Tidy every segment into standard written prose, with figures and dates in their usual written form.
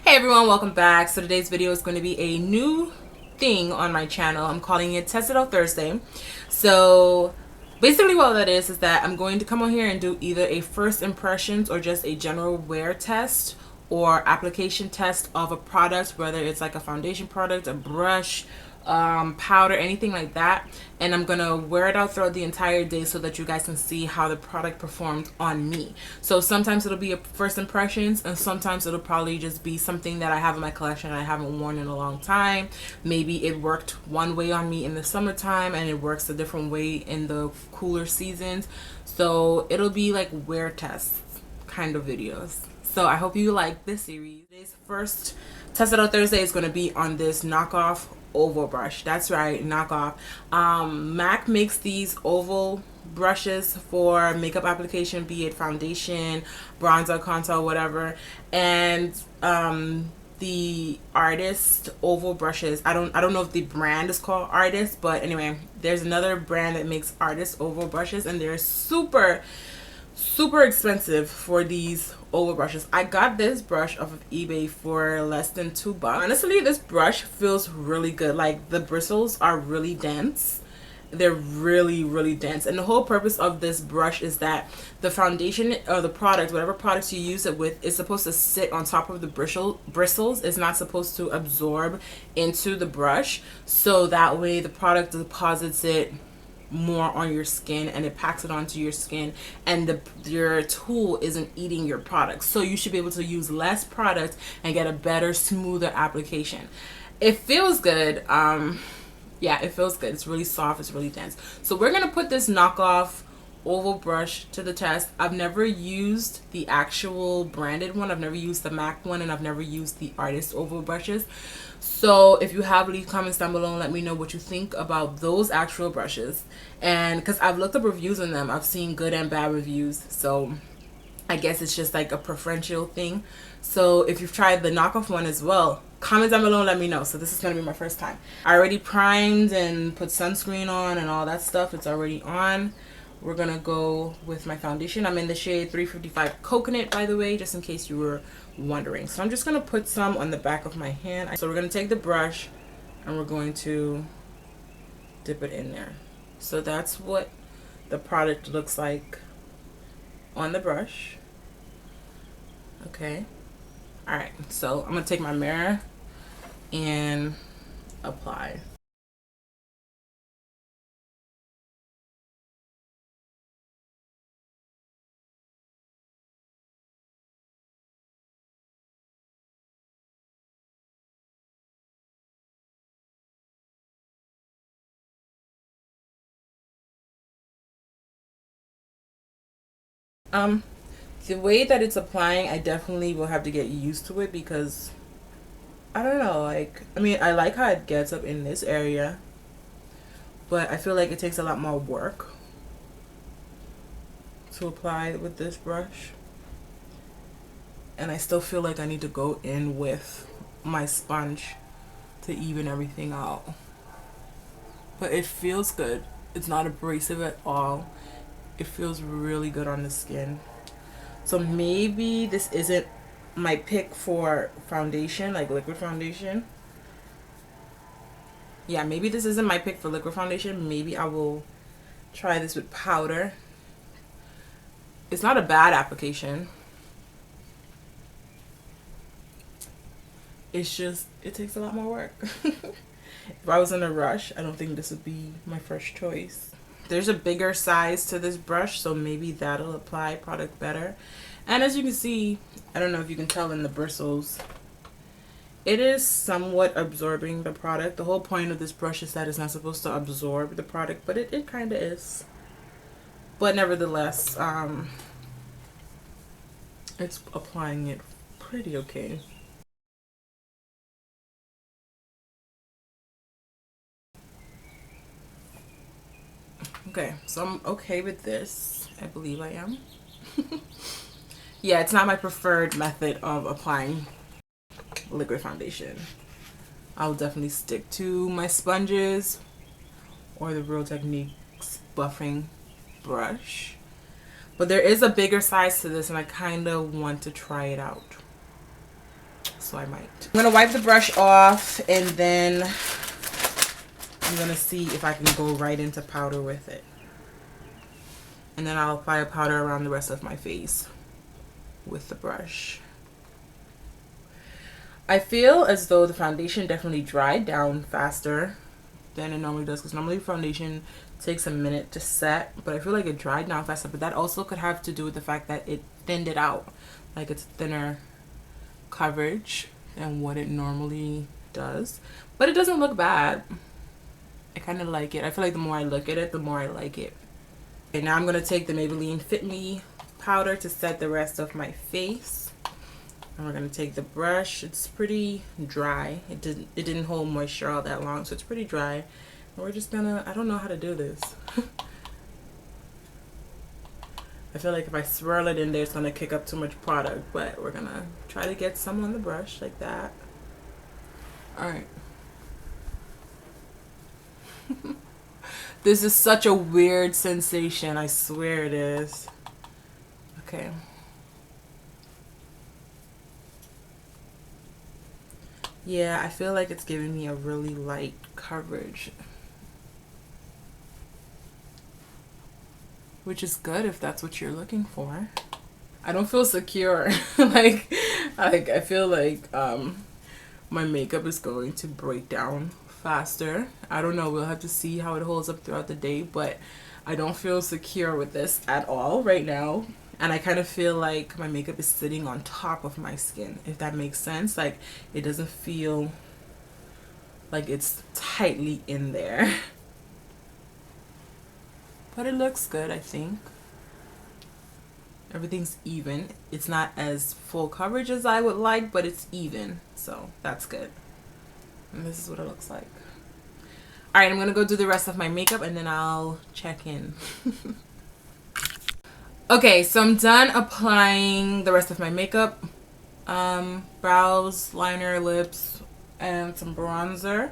Hey everyone, welcome back. So today's video is going to be a new thing on my channel. I'm calling it Test It Out Thursday. So basically what that is that I'm going to come on here and do either a first impressions or just a general wear test or application test of a product, whether it's like a foundation product, a brush, powder, anything like that. And I'm gonna wear it out throughout the entire day so that you guys can see how the product performs on me. So sometimes it'll be a first impressions, and sometimes it'll probably just be something that I have in my collection I haven't worn in a long time. Maybe it worked one way on me in the summertime and it works a different way in the cooler seasons. So it'll be like wear tests kind of videos. So I hope you like this series. Today's first Test It Out Thursday is going to be on this knockoff oval brush. That's right, knockoff. MAC makes these oval brushes for makeup application, be it foundation, bronzer, contour, whatever. And the Artist oval brushes, I don't know if the brand is called Artist, but anyway, there's another brand that makes Artist oval brushes, and they're super expensive for these oval brushes. I got this brush off of eBay for less than $2. Honestly, this brush feels really good. Like, the bristles are really dense. They're really dense, and the whole purpose of this brush is that the foundation or the product, whatever products you use it with, is supposed to sit on top of the bristles. It's not supposed to absorb into the brush, so that way the product deposits it more on your skin and it packs it onto your skin, and your tool isn't eating your product. So you should be able to use less product and get a better, smoother application. It feels good. Yeah, it feels good. It's really soft. It's really dense. So we're gonna put this knockoff oval brush to the test. I've never used the actual branded one. I've never used the MAC one, and I've never used the Artist oval brushes. So if you have, leave comments down below and let me know what you think about those actual brushes. And because I've looked up reviews on them, I've seen good and bad reviews. So I guess it's just like a preferential thing. So if you've tried the knockoff one as well, comment down below and let me know. So this is going to be my first time. I already primed and put sunscreen on and all that stuff. It's already on. We're going to go with my foundation. I'm in the shade 355 Coconut, by the way, just in case you were wondering. So I'm just going to put some on the back of my hand. So we're going to take the brush and we're going to dip it in there. So that's what the product looks like on the brush. Okay. Alright, so I'm going to take my mirror and apply. The way that it's applying, I definitely will have to get used to it because I don't know, like, I mean, I like how it gets up in this area, but I feel like it takes a lot more work to apply with this brush. And I still feel like I need to go in with my sponge to even everything out. But it feels good. It's not abrasive at all. It feels really good on the skin. So maybe this isn't my pick for foundation, like liquid foundation. Yeah, maybe this isn't my pick for liquid foundation. Maybe I will try this with powder. It's not a bad application. It's just, it takes a lot more work. If I was in a rush, I don't think this would be my first choice. There's a bigger size to this brush, so maybe that'll apply product better. And as you can see, I don't know if you can tell in the bristles, it is somewhat absorbing the product. The whole point of this brush is that it's not supposed to absorb the product, but it kind of is. But nevertheless, it's applying it pretty okay. Okay, so I'm okay with this. I believe I am. Yeah, it's not my preferred method of applying liquid foundation. I'll definitely stick to my sponges or the Real Techniques buffing brush. But there is a bigger size to this and I kind of want to try it out. so I might. I'm gonna wipe the brush off, and then I'm gonna see if I can go right into powder with it. And then I'll apply a powder around the rest of my face with the brush. I feel as though the foundation definitely dried down faster than it normally does, because normally foundation takes a minute to set, but I feel like it dried down faster. But that also could have to do with the fact that it thinned it out, like it's thinner coverage than what it normally does. But it doesn't look bad. I kind of like it. I feel like the more I look at it, the more I like it. Okay, now I'm going to take the Maybelline Fit Me powder to set the rest of my face. And we're going to take the brush. It's pretty dry. It didn't hold moisture all that long, so it's pretty dry. And we're just gonna, I don't know how to do this. I feel like if I swirl it in there, it's gonna kick up too much product, but we're gonna try to get some on the brush like that. All right. This is such a weird sensation. I swear it is. Okay. Yeah, I feel like it's giving me a really light coverage, which is good if that's what you're looking for. I don't feel secure. like I feel like my makeup is going to break down faster. I don't know, we'll have to see how it holds up throughout the day, but I don't feel secure with this at all right now. And I kind of feel like my makeup is sitting on top of my skin, if that makes sense. Like, it doesn't feel like it's tightly in there. But it looks good, I think. Everything's even. It's not as full coverage as I would like, but it's even. So that's good. And this is what it looks like. All right, I'm going to go do the rest of my makeup and then I'll check in. Okay, so I'm done applying the rest of my makeup. Brows, liner, lips, and some bronzer.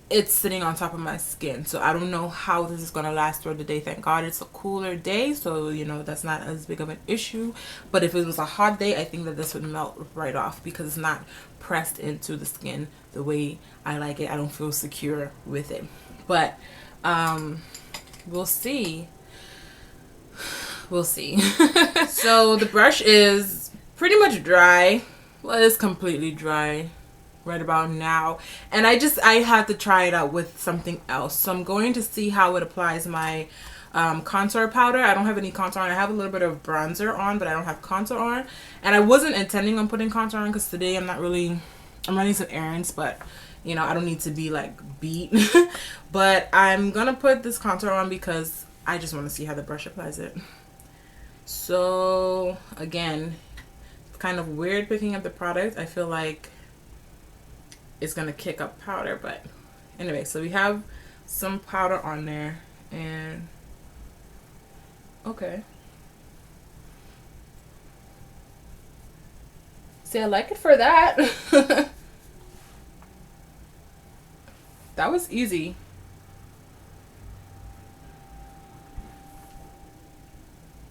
It's sitting on top of my skin, so I don't know how this is going to last throughout the day. Thank God it's a cooler day, so you know that's not as big of an issue. But if it was a hot day, I think that this would melt right off because it's not pressed into the skin the way I like it. I don't feel secure with it, but we'll see. We'll see. So the brush is pretty much dry. Well, it's completely dry right about now, and I have to try it out with something else. So I'm going to see how it applies my contour powder. I don't have any contour on. I have a little bit of bronzer on, but I don't have contour on, and I wasn't intending on putting contour on because today I'm running some errands, but you know, I don't need to be like beat. But I'm gonna put this contour on because I just want to see how the brush applies it. So again, it's kind of weird picking up the product. I feel like it's gonna kick up powder, but anyway, so we have some powder on there, and okay. See, I like it for that. That was easy.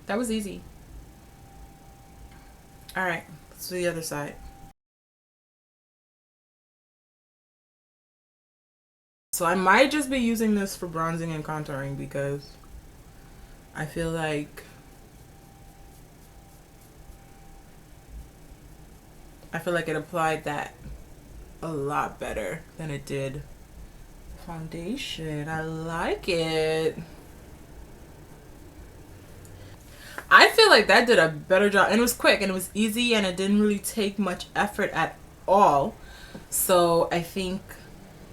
That was easy. All right, let's do the other side. So I might just be using this for bronzing and contouring because I feel like it applied that a lot better than it did the foundation. I like it. I feel like that did a better job, and it was quick and it was easy and it didn't really take much effort at all. So I think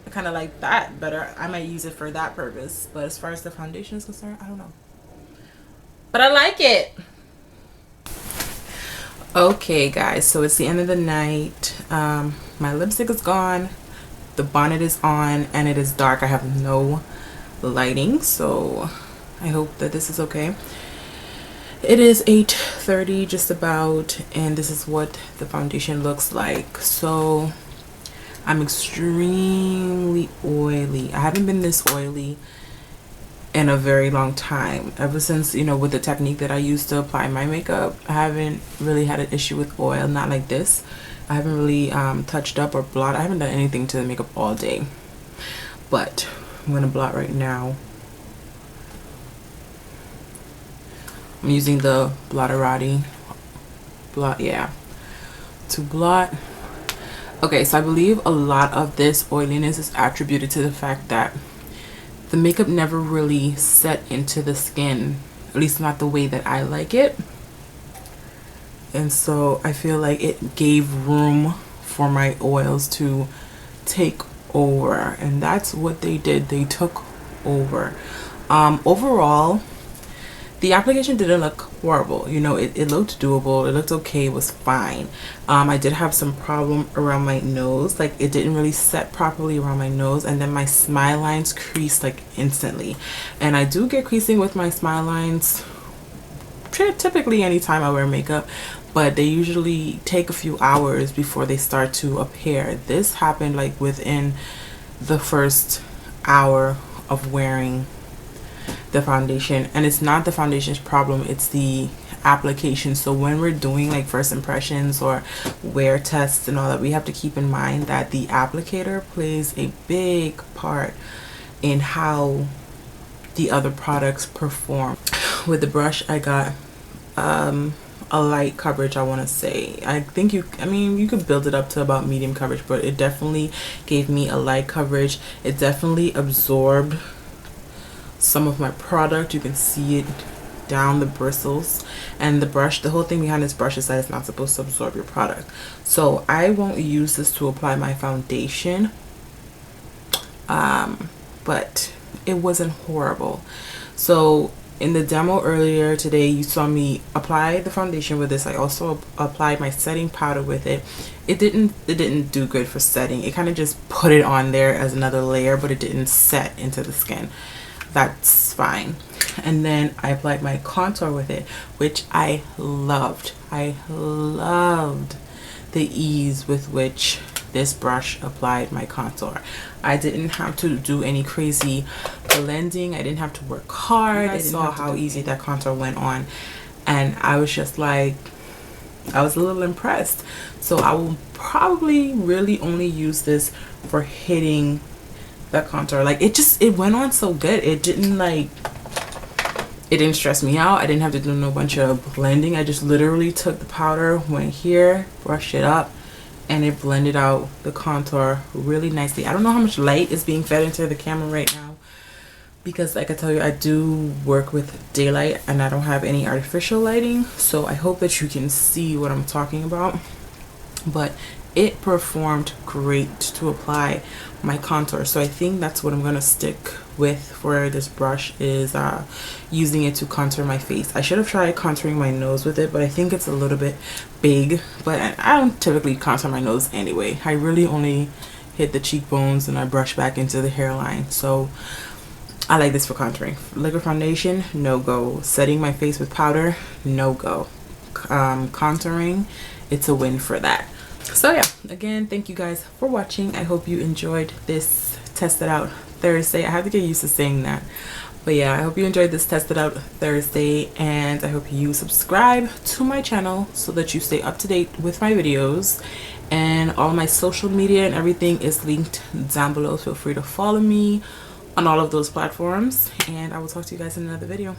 I kind of like that better. I might use it for that purpose, but as far as the foundation is concerned, I don't know. But I like it. Okay guys, so it's the end of the night. My lipstick is gone, the bonnet is on, and it is dark. I have no lighting, so I hope that this is okay. It is 8:30 just about, and this is what the foundation looks like. So I'm extremely oily. I haven't been this oily in a very long time. Ever since, you know, with the technique that I use to apply my makeup, I haven't really had an issue with oil, not like this. I haven't really touched up or blot. I haven't done anything to the makeup all day, but I'm gonna blot right now. I'm using the Blotterati blot, yeah, to blot. Okay, so I believe a lot of this oiliness is attributed to the fact that the makeup never really set into the skin, at least not the way that I like it. And so I feel like it gave room for my oils to take over, and that's what they did. They took over. Overall, the application didn't look horrible. You know, it looked doable. It looked okay. It was fine. I did have some problem around my nose. Like, it didn't really set properly around my nose, and then my smile lines creased like instantly. And I do get creasing with my smile lines typically anytime I wear makeup, but they usually take a few hours before they start to appear. This happened like within the first hour of wearing the foundation, and it's not the foundation's problem, it's the application. So when we're doing like first impressions or wear tests and all that, we have to keep in mind that the applicator plays a big part in how the other products perform. With the brush, I got a light coverage, I want to say. I think you could build it up to about medium coverage, but it definitely gave me a light coverage. It definitely absorbed some of my product. You can see it down the bristles, and the brush, the whole thing behind this brush is that it's not supposed to absorb your product. So I won't use this to apply my foundation, but it wasn't horrible. So in the demo earlier today, you saw me apply the foundation with this. I also applied my setting powder with it. It didn't do good for setting. It kind of just put it on there as another layer, but it didn't set into the skin. That's fine. And then I applied my contour with it, which I loved. I loved the ease with which this brush applied my contour. I didn't have to do any crazy blending. I didn't have to work hard. I saw how easy that contour went on, and I was just like, I was a little impressed. So I will probably really only use this for hitting that contour. Like, it went on so good. It didn't stress me out. I didn't have to do no bunch of blending. I just literally took the powder, went here, brushed it up, and it blended out the contour really nicely. I don't know how much light is being fed into the camera right now, because like I tell you, I do work with daylight and I don't have any artificial lighting, so I hope that you can see what I'm talking about. But it performed great to apply my contour, so I think that's what I'm gonna stick with for this brush, is using it to contour my face. I should have tried contouring my nose with it, but I think it's a little bit big. But I don't typically contour my nose anyway. I really only hit the cheekbones and I brush back into the hairline. So I like this for contouring. Liquid foundation, no go. Setting my face with powder, no go. Contouring, it's a win for that. So yeah, again, thank you guys for watching. I hope you enjoyed this Test It Out Thursday. I have to get used to saying that. But yeah, I hope you enjoyed this Test It Out Thursday, and I hope you subscribe to my channel so that you stay up to date with my videos. And all my social media and everything is linked down below. Feel free to follow me on all of those platforms, and I will talk to you guys in another video.